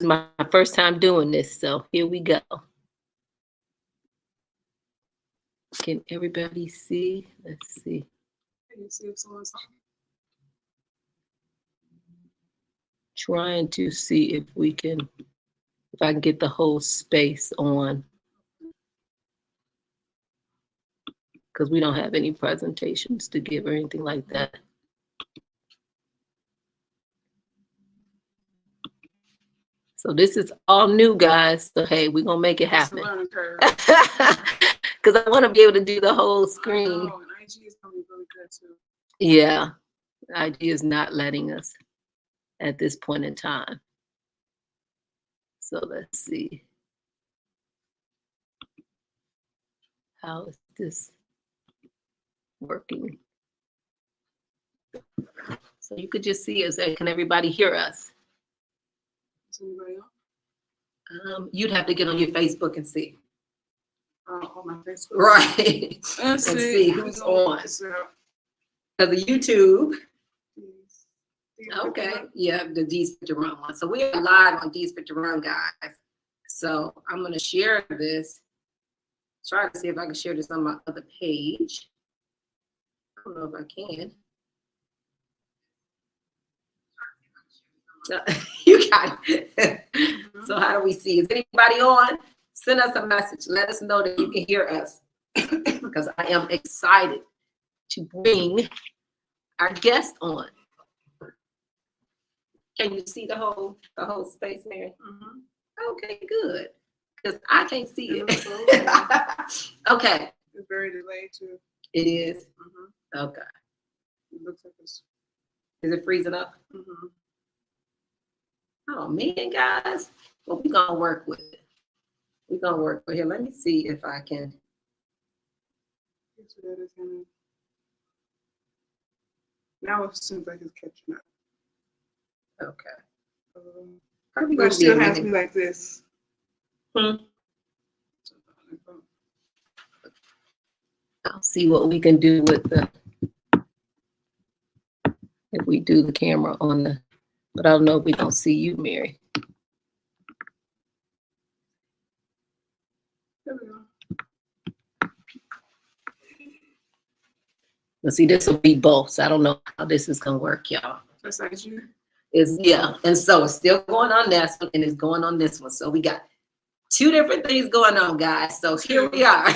is my first time doing this, so here we go. Can everybody see? Let's see. Can you see if someone's on? Trying to see if I can get the whole space on. Because we don't have any presentations to give or anything like that. So this is all new, guys. So hey, we're gonna make it happen. Because I want to be able to do the whole screen. I know, and IG is gonna be really good too. Yeah, IG is not letting us at this point in time. So let's see. How is this working? So you could just see us. Can everybody hear us? Is anybody on? You'd have to get on your Facebook and see. On my Facebook. Right. And see who's on. Because of YouTube. Yes. Okay. Yeah, the DSFIT2RUN one. So we are live on DSFIT2RUN, guys. So I'm going to share this. Try to see if I can share this on my other page. I don't know if I can. You got it. So how do we see? Is anybody on? Send us a message. Let us know that you can hear us. Because I am excited to bring our guest on. Can you see the whole space, Mary? Mm-hmm. Okay, good. Because I can't see it. Okay. It's very delayed too. It is? Mm-hmm. Okay. It looks like it's. Is it freezing up? Mm-hmm. Oh man, guys. Well, we're gonna work with it. We're gonna work with it. Let me see if I can. Now it seems like it's catching up. Okay. But it still has to be like this. I'll see what we can do with if we do the camera on the, but I don't know if we don't see you, Mary. There we go. Let's see, this will be both, so I don't know how this is gonna work, y'all. Just like you. Yeah, and so it's still going on this one and it's going on this one. So we got two different things going on, guys. So here we are.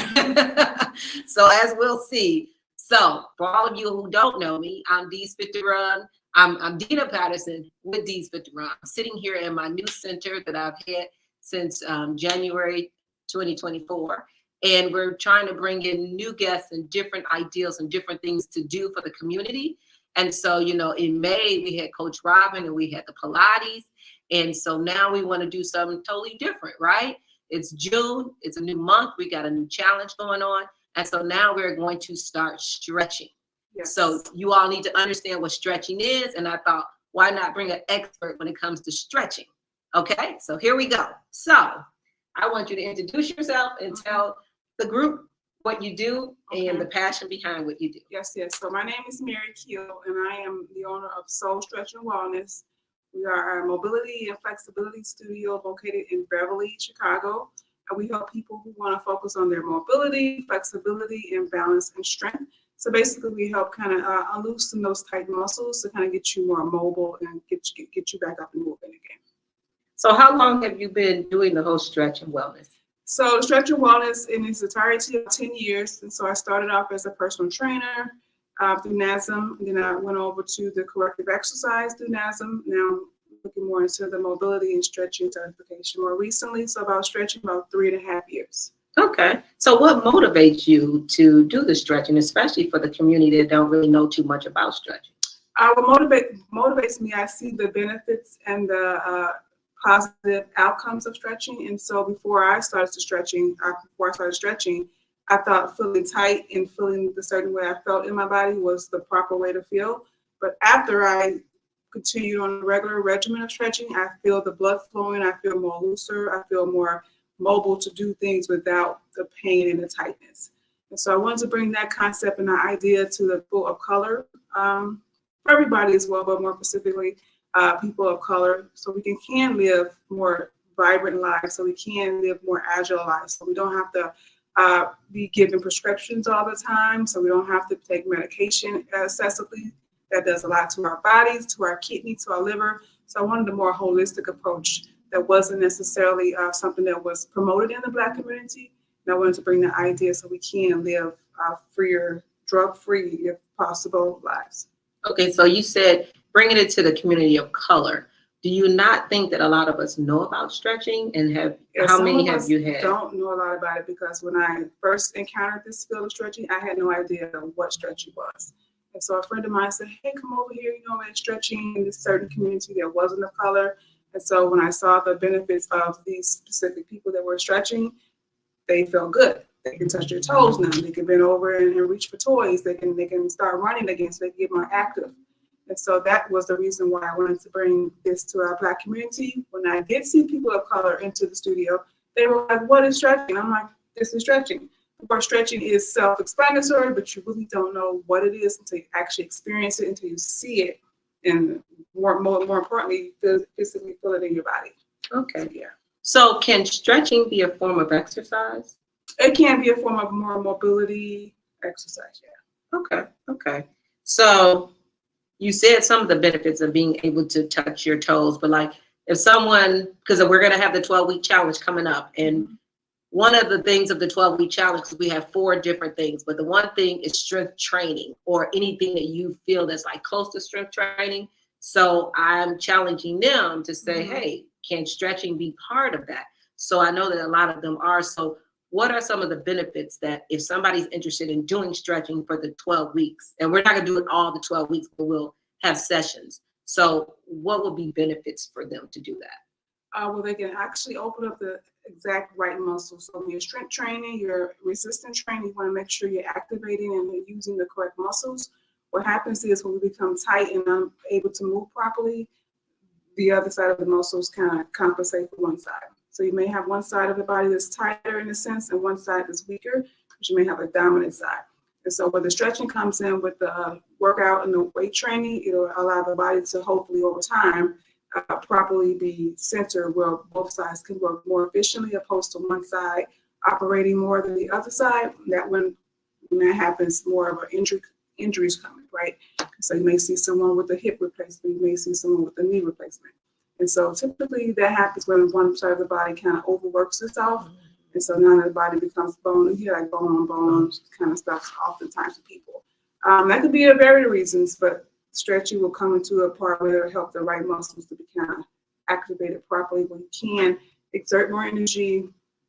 So as we'll see. So for all of you who don't know me, I'm DSFIT2RUN. I'm Dina Patterson with DSFIT2RUN. I'm sitting here in my new center that I've had since January 2024. And we're trying to bring in new guests and different ideas and different things to do for the community. And so, you know, in May, we had Coach Robin and we had the Pilates. And so now we want to do something totally different, right? It's June, it's a new month, we got a new challenge going on. And so now we're going to start stretching. Yes. So you all need to understand what stretching is. And I thought, why not bring an expert when it comes to stretching? Okay, so here we go. So I want you to introduce yourself and tell the group what you do and the passion behind what you do. Yes. So my name is Mary Keel, and I am the owner of Soul Stretch and Wellness. We are a mobility and flexibility studio located in Beverly, Chicago. And we help people who want to focus on their mobility, flexibility, and balance and strength. So basically, we help kind of loosen those tight muscles to kind of get you more mobile and get you back up and moving again. So how long have you been doing the whole Stretch and Wellness? So Stretch and Wellness in its entirety of 10 years. And so I started off as a personal trainer through NASM. And then I went over to the corrective exercise through NASM. Now I'm looking more into the mobility and stretching certification more recently. So about stretching about 3.5 years. Okay. So what motivates you to do the stretching, especially for the community that don't really know too much about stretching? What motivates me, I see the benefits and the positive outcomes of stretching. And so before I started stretching, I thought feeling tight and feeling the certain way I felt in my body was the proper way to feel. But after I continued on a regular regimen of stretching, I feel the blood flowing, I feel more looser, I feel more mobile to do things without the pain and the tightness. And so I wanted to bring that concept and that idea to the people of color, for everybody as well, but more specifically people of color, so we can live more vibrant lives, so we can live more agile lives, so we don't have to be given prescriptions all the time, so we don't have to take medication excessively. That does a lot to our bodies, to our kidney, to our liver. So I wanted a more holistic approach that wasn't necessarily something that was promoted in the Black community. And I wanted to bring the idea so we can live freer, drug-free, if possible, lives. Okay, so you said bringing it to the community of color. Do you not think that a lot of us know about stretching, and how many have you had? Don't know a lot about it, because when I first encountered this field of stretching, I had no idea what stretching was. And so a friend of mine said, hey, come over here, I'm stretching in this certain community that wasn't of color. And so when I saw the benefits of these specific people that were stretching, they felt good. They can touch their toes now. They can bend over and reach for toys. They can start running again, so they can get more active. And so that was the reason why I wanted to bring this to our Black community. When I did see people of color into the studio, they were like, what is stretching? I'm like, this is stretching. Of course, stretching is self-explanatory, but you really don't know what it is until you actually experience it, until you see it, and more importantly, physically feel it in your body. Okay. So, yeah. So can stretching be a form of exercise? It can be a form of more mobility exercise, yeah. Okay. So you said some of the benefits of being able to touch your toes, but like if someone, because we're going to have the 12-week challenge coming up, and one of the things of the 12-week challenge, because we have 4 different things, but the one thing is strength training, or anything that you feel that's like close to strength training. So I'm challenging them to say, hey, can stretching be part of that? So I know that a lot of them are. So what are some of the benefits that if somebody's interested in doing stretching for the 12 weeks, and we're not going to do it all the 12 weeks, but we'll have sessions. So what would be benefits for them to do that? Well, they can actually open up the exact right muscles. So your strength training, your resistance training, you want to make sure you're activating and you're using the correct muscles. What happens is when we become tight and unable to move properly, the other side of the muscles kind of compensate for one side. So you may have one side of the body that's tighter in a sense and one side that's weaker, but you may have a dominant side. And so when the stretching comes in with the workout and the weight training, it'll allow the body to hopefully over time properly be centered where both sides can work more efficiently, opposed to one side operating more than the other side. That when that happens, more of an injuries coming, right? So you may see someone with a hip replacement, you may see someone with a knee replacement. And so typically that happens when one side of the body kind of overworks itself. And so now the body becomes bone, you hear like bone on bone kind of stuff oftentimes with people. That could be a variety of reasons, but stretching will come into a part where it'll help the right muscles to be kind of activated properly, where you can exert more energy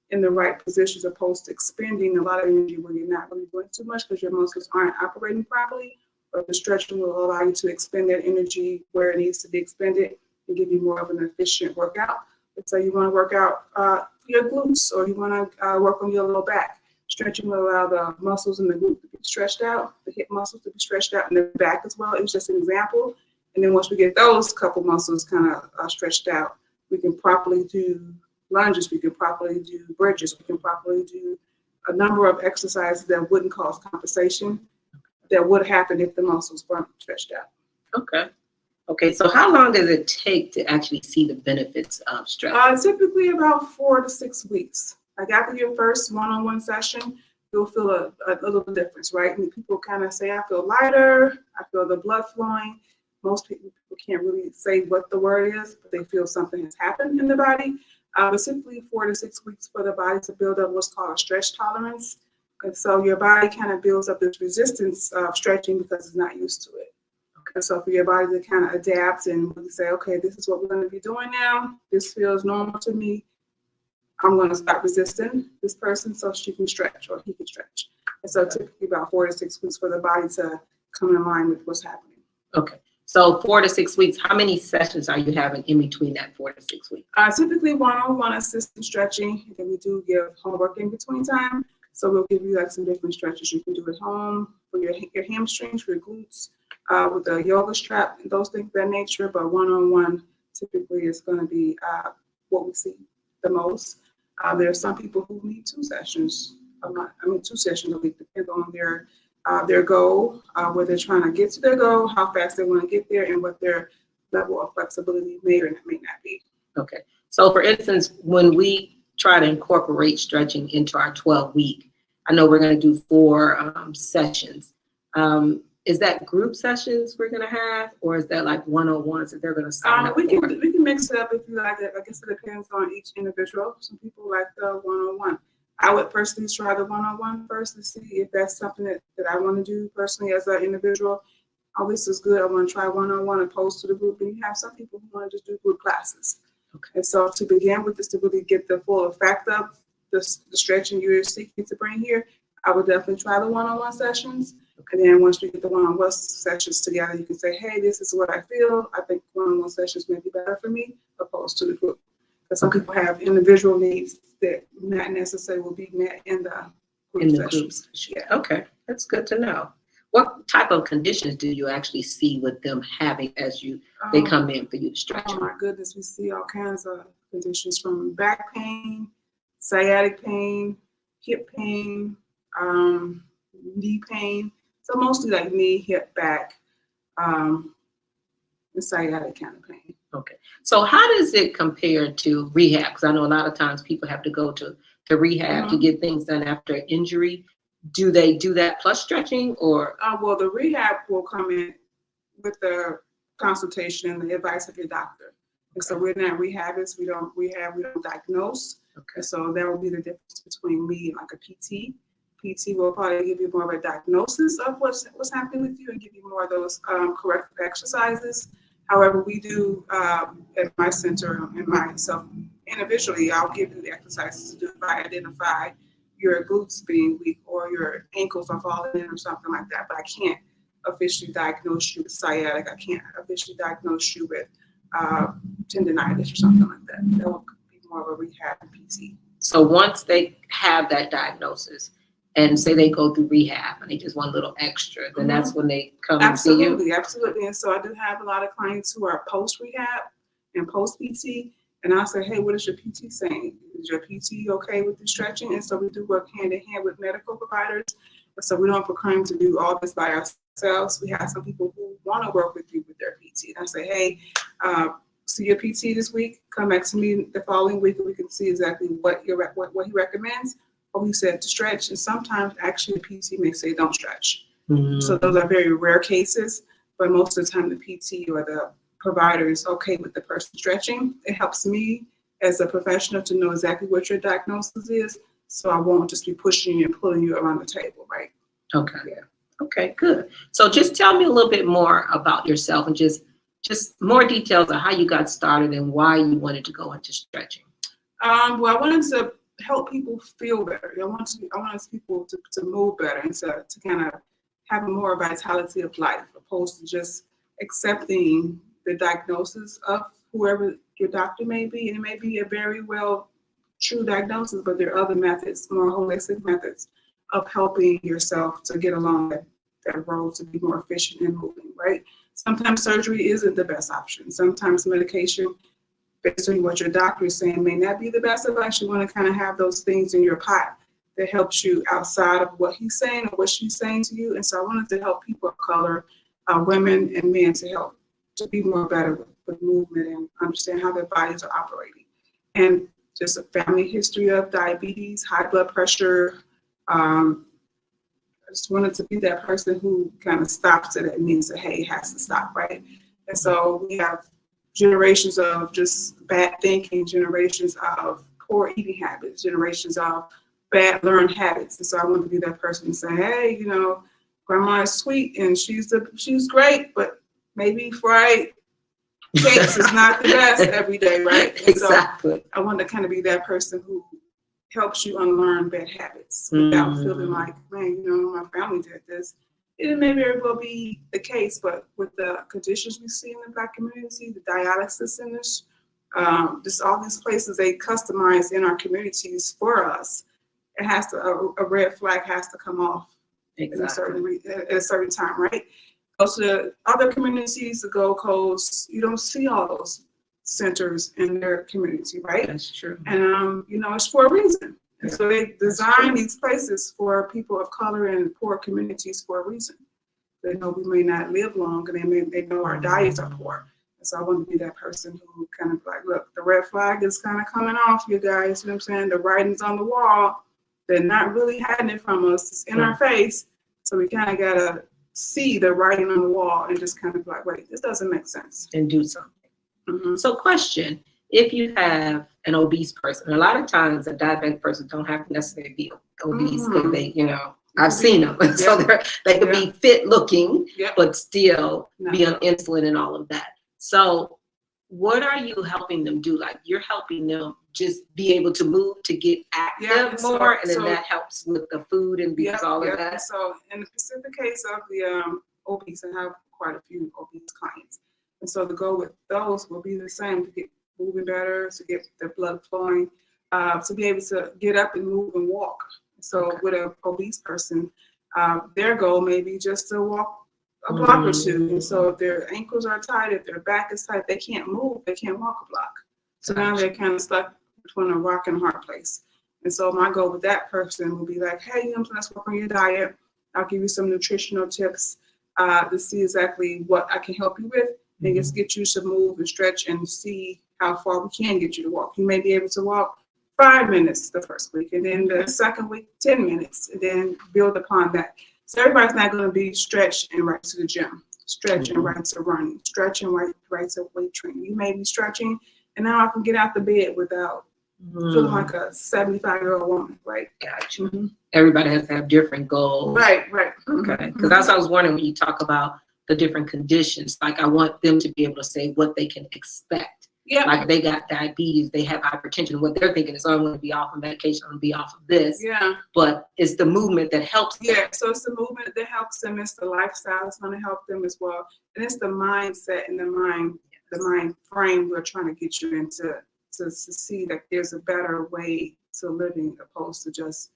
in the right positions, opposed to expending a lot of energy where you're not really doing too much because your muscles aren't operating properly. But the stretching will allow you to expend that energy where it needs to be expended and give you more of an efficient workout. So you want to work out your glutes, or you want to work on your low back. Stretching will allow the muscles in the glute to be stretched out, the hip muscles to be stretched out, and the back as well. It was just an example. And then once we get those couple muscles kind of stretched out, we can properly do lunges, we can properly do bridges, we can properly do a number of exercises that wouldn't cause compensation that would happen if the muscles weren't stretched out. Okay, so how long does it take to actually see the benefits of stretching? Typically about 4 to 6 weeks. Like after your first one-on-one session, you'll feel a little difference, right? And people kind of say, I feel lighter, I feel the blood flowing. Most people can't really say what the word is, but they feel something has happened in the body. But typically 4 to 6 weeks for the body to build up what's called a stretch tolerance. And so your body kind of builds up this resistance of stretching because it's not used to it. And so for your body to kind of adapt and really say, okay, this is what we're going to be doing now. This feels normal to me. I'm going to stop resisting this person so she can stretch or he can stretch. And so typically about 4 to 6 weeks for the body to come in line with what's happening. Okay. So 4 to 6 weeks, how many sessions are you having in between that 4 to 6 weeks? Typically one-on-one assisted stretching, and we do give homework in between time. So we'll give you like some different stretches you can do at home for your hamstrings, for your glutes, with the yoga strap and those things of that nature. But one-on-one typically is going to be what we see the most. There are some people who need 2 sessions. 2 sessions a week, depends on their goal, where they're trying to get to their goal, how fast they want to get there, and what their level of flexibility may or may not be. Okay. So for instance, when we try to incorporate stretching into our 12-week, I know we're going to do 4 sessions. Is that group sessions we're going to have, or is that like one-on-ones that they're going to sign up we for? can mix it up if you like it. I guess it depends on each individual. Some people like the one-on-one. I would personally try the one-on-one first to see if that's something that I want to do personally as an individual. Oh, this is good. I want to try one-on-one opposed to the group. And you have some people who want to just do group classes. Okay. And so to begin with this, to really get the full effect of the stretching you're seeking to bring here, I would definitely try the one-on-one sessions. And then once we get the one-on-one sessions together, you can say, hey, this is what I feel. I think one-on-one sessions may be better for me opposed to the group. Because some people have individual needs that not necessarily will be met in the group sessions. Yeah. Okay, that's good to know. What type of conditions do you actually see with them having as they come in for you to stretch? Oh my goodness, we see all kinds of conditions from back pain, sciatic pain, hip pain, knee pain. So mostly like knee, hip, back, and sciatic kind of pain. Okay. So how does it compare to rehab? Because I know a lot of times people have to go to rehab to get things done after injury. Do they do that plus stretching, or? Well, the rehab will come in with the consultation and the advice of your doctor. And so we're not rehabists. We don't rehab. We don't diagnose. Okay. And so that will be the difference between me and like a PT. PT will probably give you more of a diagnosis of what's happening with you and give you more of those corrective exercises. However, we do at my center and myself individually, I'll give you the exercises to do if I identify your glutes being weak or your ankles are falling in or something like that. But I can't officially diagnose you with sciatic. I can't officially diagnose you with tendonitis or something like that. That will be more of a rehab PT. So once they have that diagnosis and say they go through rehab and they just want a little extra, then that's when they come and see you? Absolutely. And so I do have a lot of clients who are post-rehab and post-PT. And I'll say, hey, what is your PT saying? Is your PT okay with the stretching? And so we do work hand in hand with medical providers. And so we don't proclaim to do all this by ourselves. We have some people who want to work with you with their PT. And I say, hey, see your PT this week. Come back to me the following week, and we can see exactly what he recommends. Or we said to stretch. And sometimes actually the PT may say don't stretch. Mm-hmm. So those are very rare cases. But most of the time the PT or the provider is okay with the person stretching. It helps me as a professional to know exactly what your diagnosis is, so I won't just be pushing you and pulling you around the table, right? Okay. Yeah. Okay, good. So just tell me a little bit more about yourself and just more details on how you got started and why you wanted to go into stretching. Well, I wanted to help people feel better. I want people to move better and to kind of have a more vitality of life, opposed to just accepting the diagnosis of whoever your doctor may be. And it may be a very well true diagnosis, but there are other methods, more holistic methods of helping yourself to get along that road to be more efficient and moving, right? Sometimes surgery isn't the best option. Sometimes medication, based on what your doctor is saying, may not be the best advice. You want to kind of have those things in your pot that helps you outside of what he's saying or what she's saying to you. And so I wanted to help people of color, women and men, to help to be more better with movement and understand how their bodies are operating. And just a family history of diabetes, high blood pressure. I just wanted to be that person who kind of stops it and means that, hey, it has to stop, right? And so we have generations of just bad thinking, generations of poor eating habits, generations of bad learned habits. And so I wanted to be that person and say, hey, grandma is sweet and she's great, but maybe fried cakes is not the best every day, right? And exactly. So I want to kind of be that person who helps you unlearn bad habits without feeling like, man, my family did this. It may very well be the case, but with the conditions we see in the Black community, the dialysis centers, just all these places they customize in our communities for us, it has to, a red flag has to come off exactly. at a certain time, right? Go to the other communities, the Gold Coast, you don't see all those centers in their community, right? That's true. And, it's for a reason. And so they design these places for people of color and poor communities for a reason. They know we may not live long, and they know our diets are poor. So I want to be that person who kind of like, look, the red flag is kind of coming off, you guys. You know what I'm saying? The writing's on the wall. They're not really hiding it from us. It's in our face. So we kind of got to see the writing on the wall and just kind of like, wait, this doesn't make sense. And do something. So question, if you have an obese person, a lot of times a diabetic person don't have to necessarily be obese because they, you know, I've seen them. So they could be fit looking, but still be on insulin and all of that. So what are you helping them do? Like you're helping them just be able to move, to get active more, and then that helps with the food and because all of that. So in the specific case of the obese, I have quite a few obese clients. And so the goal with those will be the same, to get moving better, to get the blood flowing, to be able to get up and move and walk. So with an obese person, their goal may be just to walk a block or two. And so if their ankles are tight, if their back is tight, they can't move, they can't walk a block. So now they're kind of stuck between a rock and a hard place. And so my goal with that person will be like, hey, you know, let's work on your diet. I'll give you some nutritional tips to see exactly what I can help you with, and just get you to move and stretch and see how far we can get you to walk. You may be able to walk 5 minutes the first week, and then the second week, 10 minutes, and then build upon that. So everybody's not going to be stretched and right to the gym, stretch and right to running, stretch and right to weight training. You may be stretching, and now I can get out the bed without feeling like a 75-year-old woman, right? Gotcha. Everybody has to have different goals. Right. Okay, because that's what I was wondering when you talk about the different conditions. Like I want them to be able to say what they can expect. Yeah. Like they got diabetes, they have hypertension. What they're thinking is, oh, I'm going to be off of medication, I'm going to be off of this. Yeah. But it's the movement that helps them. Yeah, so it's the movement that helps them. It's the lifestyle that's going to help them as well. And it's the mindset and the mind frame we're trying to get you into to see that there's a better way to living opposed to just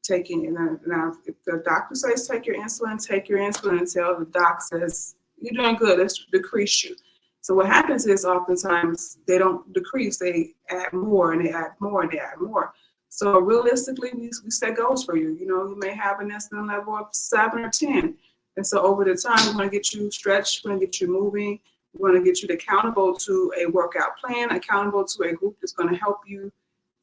taking it. Now, if the doctor says take your insulin until the doc says you're doing good, let's decrease you. So what happens is oftentimes they don't decrease, they add more and they add more and they add more. So realistically, we set goals for you. You know, you may have an insulin level of 7 or 10. And so over the time, we want to get you stretched, we want to get you moving, we want to get you accountable to a workout plan, accountable to a group that's going to help you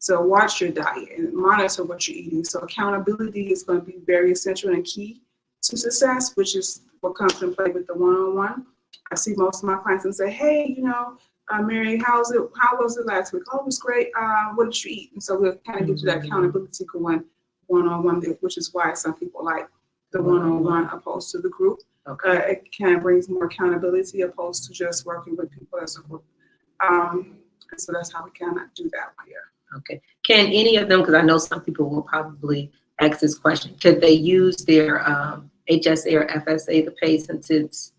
to watch your diet and monitor what you're eating. So accountability is going to be very essential and key to success, which is what comes into play with the one-on-one. I see most of my clients and say, hey, you know, Mary, how was it last week? Oh, it was great. What did you eat? And so we'll kind of get you that accountability going one-on-one, which is why some people like the one-on-one opposed to the group. Okay. It kind of brings more accountability opposed to just working with people as a group. So that's how we kind of do that here. Okay. Can any of them, because I know some people will probably ask this question, could they use their HSA or FSA to pay since it's,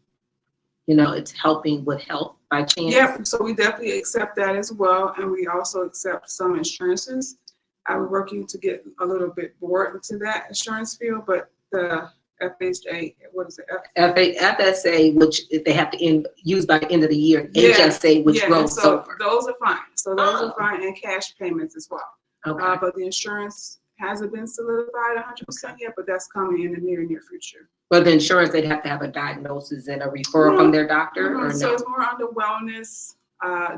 you know, it's helping with health by chance? Yep, so we definitely accept that as well. And we also accept some insurances. I'm working to get a little bit more into that insurance field, but the FHA, what is it? FSA, which they have to use by the end of the year. HSA, which rolls over. Those are fine. So those are fine, and cash payments as well. Okay. But the insurance hasn't been solidified 100% yet, but that's coming in the near future. But the insurance, they'd have to have a diagnosis and a referral from their doctor, or no? So it's more under wellness,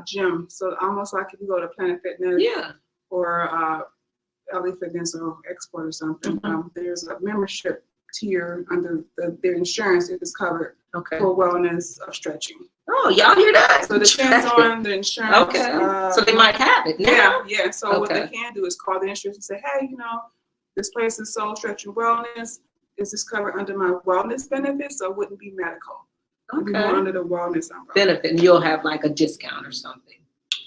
gym. So almost like if you go to Planet Fitness, or LA Fitness or Export or something, there's a membership tier under their insurance if it's covered for wellness of stretching. Oh, y'all hear that? So it depends on the insurance. Okay. So they might have it now. Yeah. So what they can do is call the insurance and say, hey, you know, this place is Soul Stretch and Wellness. Is this covered under my wellness benefits, or wouldn't be medical? It'd be more under the wellness umbrella. Benefit, and you'll have like a discount or something.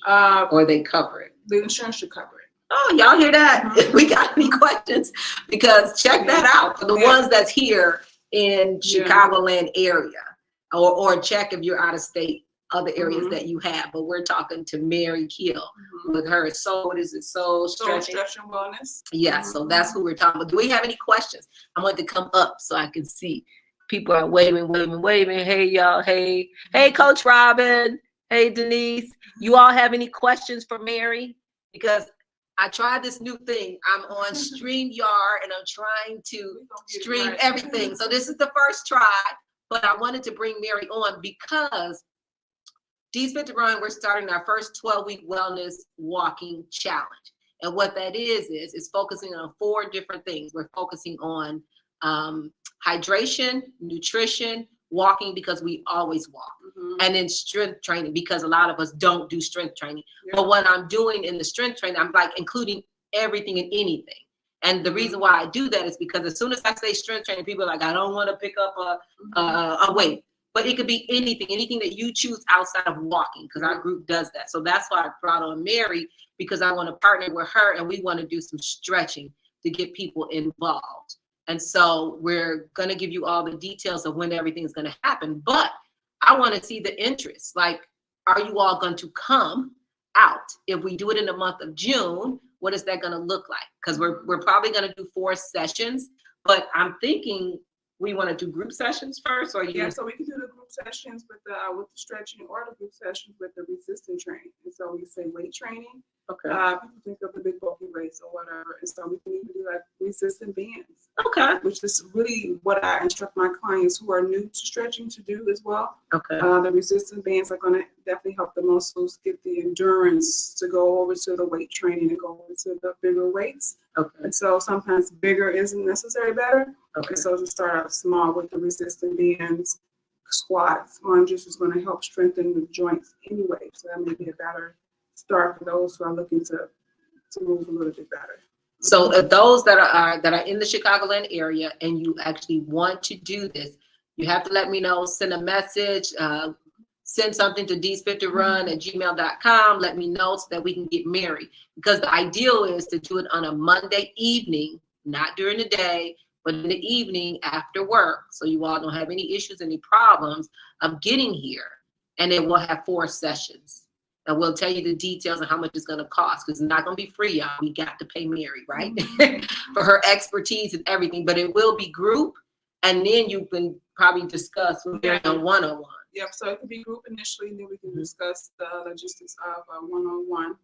Or they cover it. The insurance should cover it. Oh, y'all hear that? If we got any questions, because check that out for the ones that's here in Chicagoland area, or check if you're out of state, other areas that you have. But we're talking to Mary Keel with her Soul. What is it? Soul Stretching and Wellness. Yeah, so that's who we're talking about. Do we have any questions? I want to come up so I can see. People are waving. Hey, y'all. Hey, Coach Robin. Hey, Denise. You all have any questions for Mary? Because I tried this new thing. I'm on StreamYard and I'm trying to stream everything. So this is the first try, but I wanted to bring Mary on because DSFIT2RUN, we're starting our first 12-week wellness walking challenge. And what that is focusing on 4 different things. We're focusing on hydration, nutrition, walking, because we always walk, and then strength training, because a lot of us don't do strength training. But what I'm doing in the strength training, I'm like including everything and anything. And the reason why I do that is because as soon as I say strength training, people are like, I don't want to pick up a weight. But it could be anything that you choose outside of walking, because our group does that. So that's why I brought on Mary, because I want to partner with her and we want to do some stretching to get people involved. And so we're going to give you all the details of when everything's going to happen. But I want to see the interest. Like, are you all going to come out? If we do it in the month of June, what is that going to look like? Because we're probably going to do 4 sessions, but I'm thinking we want to do group sessions first, or so we can do the group sessions with the stretching, or the group sessions with the resistance training. And so we say weight training. Okay. People think of the big bulky weights or whatever, and so we can even do like resistant bands. Okay. Which is really what I instruct my clients who are new to stretching to do as well. Okay. The resistant bands are going to definitely help the muscles get the endurance to go over to the weight training and go over to the bigger weights. Okay. And so sometimes bigger isn't necessarily better. Okay. So to start out small with the resistant bands, squats, lunges is going to help strengthen the joints anyway. So that may be a better start for those who are looking to move a little bit better. So those that are in the Chicagoland area and you actually want to do this, you have to let me know. Send a message. Send something to DSFIT2RUN@gmail.com. Let me know so that we can get Mary. Because the ideal is to do it on a Monday evening, not during the day, but in the evening after work, so you all don't have any issues, any problems of getting here. And then we'll have 4 sessions. And we'll tell you the details of how much it's going to cost, because it's not going to be free, y'all. We got to pay Mary, right? For her expertise and everything. But it will be group, and then you can probably discuss with Mary on one-on-one. Yep, so it could be group initially, and then we can discuss the logistics of one-on-one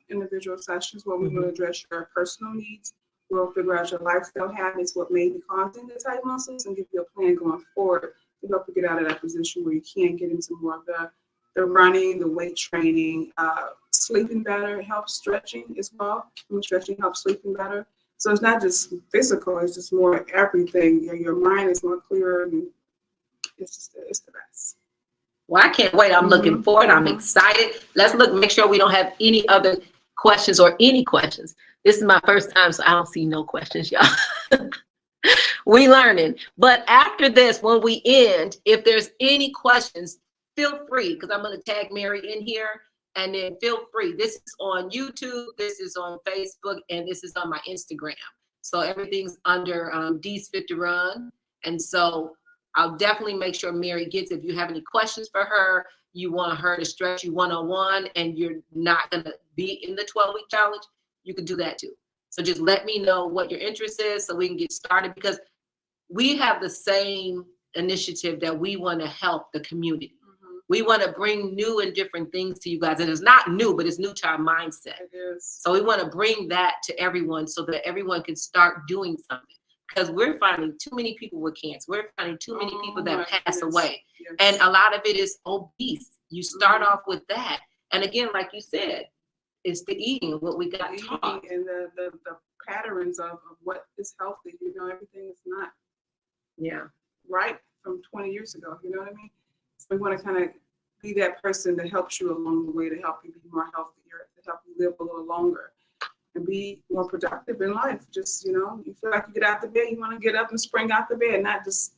individual sessions where we will address your personal needs. We'll figure out your lifestyle habits, what may be causing the tight muscles, and give you a plan going forward to help you get out of that position where you can get into more of the running, the weight training, sleeping better, helps stretching as well. Stretching helps sleeping better. So it's not just physical, it's just more everything. Your mind is more clear, and it's the best. Well, I can't wait. I'm looking forward. I'm excited. Let's make sure we don't have any other questions or any questions. This is my first time, so I don't see no questions, y'all. We learning. But after this, when we end, if there's any questions, feel free, because I'm going to tag Mary in here, and then feel free. This is on YouTube, this is on Facebook, and this is on my Instagram. So everything's under DSFIT2RUN. And so I'll definitely make sure Mary gets it. If you have any questions for her, you want her to stretch you one-on-one, and you're not going to be in the 12-week challenge, you can do that too. So just let me know what your interest is so we can get started, because we have the same initiative that we want to help the community. We want to bring new and different things to you guys. And it's not new, but it's new to our mindset. It is. So we want to bring that to everyone so that everyone can start doing something. Because we're finding too many people with cancer. We're finding too many people that pass away. Yes. And a lot of it is obese. You start off with that. And again, like you said, it's the eating, what we got taught. And the patterns of what is healthy. You know, everything is not right from 20 years ago. You know what I mean? So we want to kind of be that person that helps you along the way, to help you be more healthier, to help you live a little longer and be more productive in life. Just, you know, you feel like you get out the bed, you want to get up and spring out the bed, not just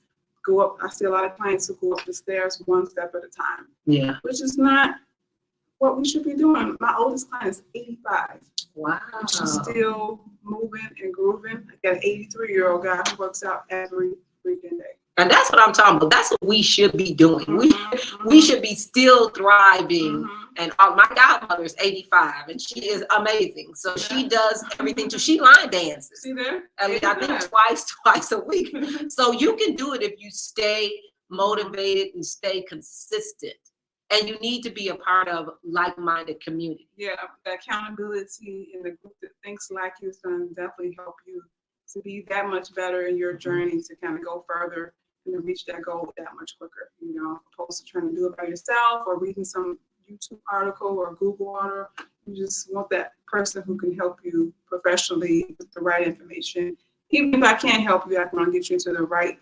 go up. I see a lot of clients who go up the stairs one step at a time. Yeah. Which is not what we should be doing. My oldest client is 85. Wow. She's still moving and grooving. I got an 83-year-old guy who works out every freaking day. And that's what I'm talking about. That's what we should be doing. We should be still thriving. And my godmother is 85, and she is amazing. So she does everything too. She line dances. See there? I mean, I think twice a week. So you can do it if you stay motivated and stay consistent. And you need to be a part of like-minded community. Yeah, the accountability in the group that thinks like you is going to definitely help you to be that much better in your journey to kind of go further and to reach that goal that much quicker, you know, opposed to trying to do it by yourself or reading some YouTube article or Google article. You just want that person who can help you professionally with the right information. Even if I can't help you, I want to get you into the right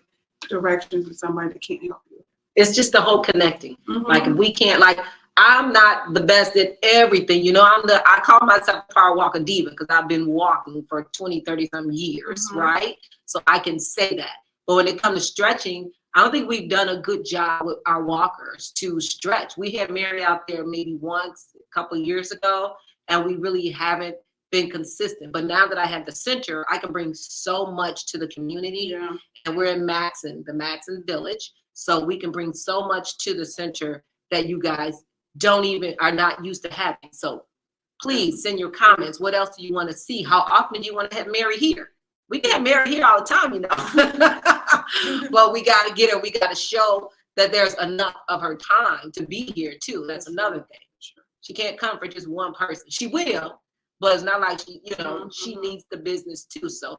directions with somebody that can't help you. It's just the whole connecting. Mm-hmm. Like if we can't, like I'm not the best at everything. You know, I call myself a power walker diva because I've been walking for 20, 30 some years, Mm-hmm. right? So I can say that. But when it comes to stretching, I don't think we've done a good job with our walkers to stretch. We had Mary out there maybe once a couple of years ago, and we really haven't been consistent. But now that I have the center, I can bring so much to the community. Yeah. And we're in Maxon, the Maxon Village. So we can bring so much to the center that you guys are not used to having. So please send your comments. What else do you want to see? How often do you want to have Mary here? We can have Mary here all the time, you know. But we got to get her. We got to show that there's enough of her time to be here too. That's another thing. She can't come for just one person. She will, but it's not like she, you know, she needs the business too. So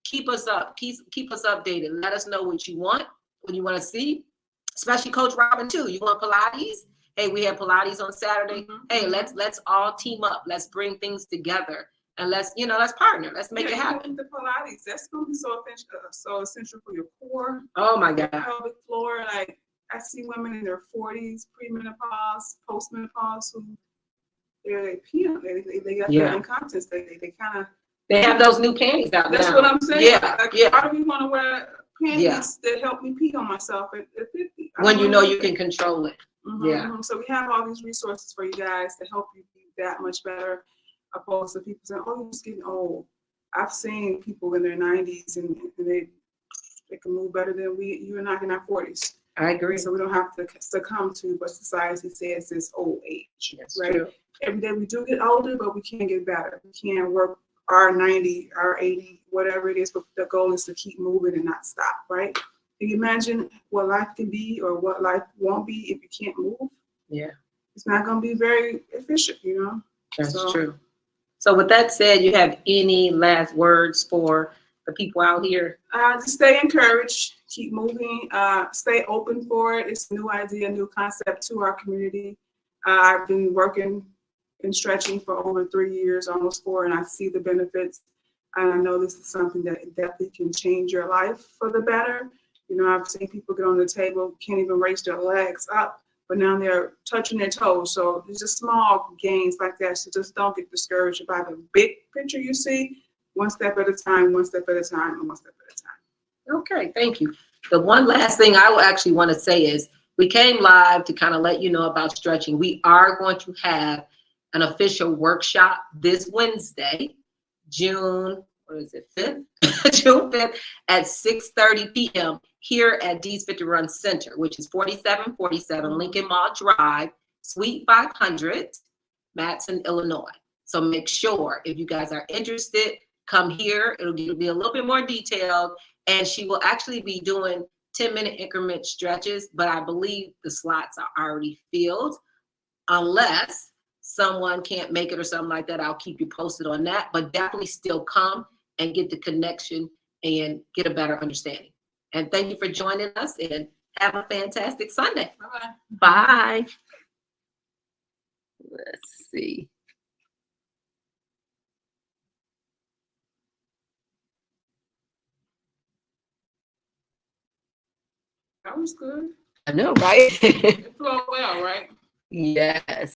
keep us up. Keep us updated. Let us know what you want to see. Especially Coach Robin too. You want Pilates? Hey, we have Pilates on Saturday. Mm-hmm. Hey, let's all team up. Let's bring things together and let's partner. Let's make it happen. The Pilates, that's going to be so essential for your core. Oh my God. Pelvic floor. Like I see women in their 40s, premenopause, postmenopause, who they got their incontinence. They kind of. They have those new panties out That's now. what I'm saying. Yeah, like, yeah. Why do we want to wear panties that help me pee on myself at 50? When you know you can control it. Mm-hmm, yeah. Mm-hmm. So we have all these resources for you guys to help you be that much better, opposed to people saying, "Oh, you're just getting old." I've seen people in their 90s and they can move better than you and I in our 40s. I agree. So we don't have to succumb to what society says is old age. That's right? True. Every day we do get older, but we can't get better. We can't work our 90, our 80, whatever it is, but the goal is to keep moving and not stop, right? Can you imagine what life can be or what life won't be if you can't move? Yeah. It's not going to be very efficient, you know? That's true. So with that said, you have any last words for the people out here? Just stay encouraged, keep moving, stay open for it. It's a new idea, new concept to our community. I've been working in stretching for over 3 years, almost 4, and I see the benefits. And I know this is something that definitely can change your life for the better. You know, I've seen people get on the table, can't even raise their legs up, but now they're touching their toes. So there's just small gains like that. So just don't get discouraged by the big picture you see. One step at a time, one step at a time, and one step at a time. Okay, thank you. The one last thing I will actually want to say is we came live to kind of let you know about stretching. We are going to have an official workshop this Wednesday, June 5th? June 5th at 6:30 p.m. here at DSFIT2RUN Center, which is 4747 Lincoln Mall Drive, Suite 500, Matson, Illinois. So make sure if you guys are interested, come here. It'll be a little bit more detailed, and she will actually be doing 10-minute increment stretches, but I believe the slots are already filled. Unless someone can't make it or something like that, I'll keep you posted on that, but definitely still come and get the connection and get a better understanding. And thank you for joining us, and have a fantastic Sunday. Bye-bye. Bye. Let's see. That was good. I know, right? It flowed well, right? Yes.